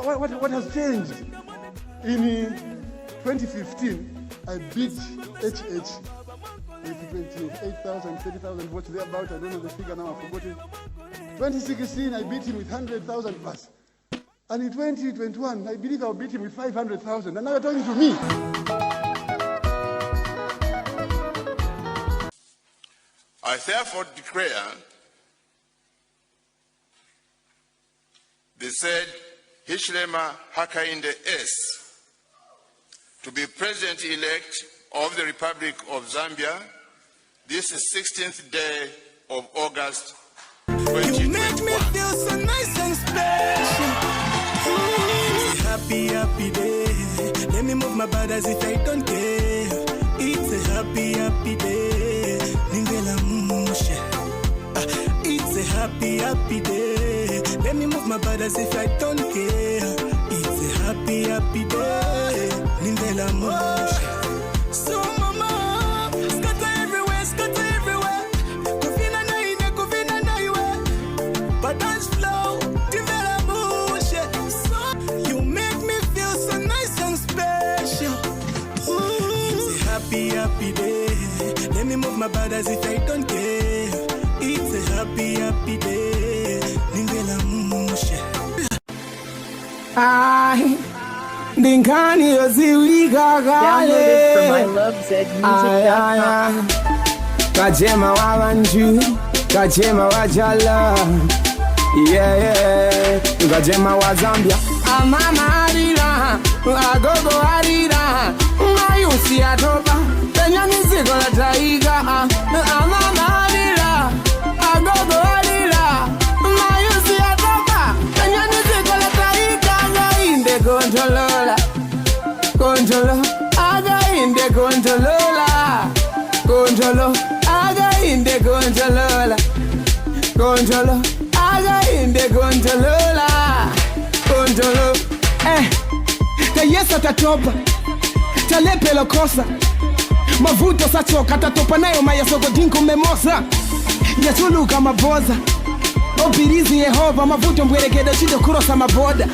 what has changed? In 2015, I beat HH with 28,000, 30,000 votes thereabout. I don't know the figure now, I've forgotten. 2016, I beat him with 100,000 plus. And in 2021, I believe I'll beat him with 500,000. And now you're talking to me. I therefore declare the said Hichilema Hakainde S to be President-elect of the Republic of Zambia this 16th day of August 2021. You make me feel so nice and special. It's a happy, happy day. Let me move my body as if I don't care. It's a happy, happy day. Ningela mushe. It's a happy, happy day. Let me move my body as if I don't care. It's a happy, happy day. Ningela mushe. So mama, scatter everywhere. Kufina na iwe. But dance flow, ningela mushe. So you make me feel so nice and special. It's a happy, happy day. Let me move my body as if I don't care. It's a happy, happy day. Ningela mushe. Ai, Dinkani yoziwika Downloaded from kale. ilovezmusic.com. Kajema wabanju, kajema wajala. Yeah. Kajema wa Zambia. Amama arira, agogo arira. Mayusi atopa, penya mizigo la taiga. Amama arira, agogo arira. Mayusi atopa, penya mizigo la taiga. Againde controller, againde controller. Againde controller, againde controller. Tayesa tatopa, talepe lokosa. Mavuto sachoka, tatopa nayo maya soko dinko memosa. Yatuluka maboza, obirizi Yehova. Mavuto mbwerekedo chido kurosa maboda.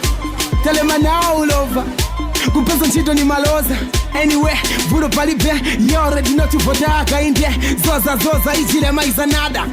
Telemanao ulova, kupesa nchito ni maloza. Anyway, vuro palipe, you already know to voda. Kainde, zoza, ijile maiza nada.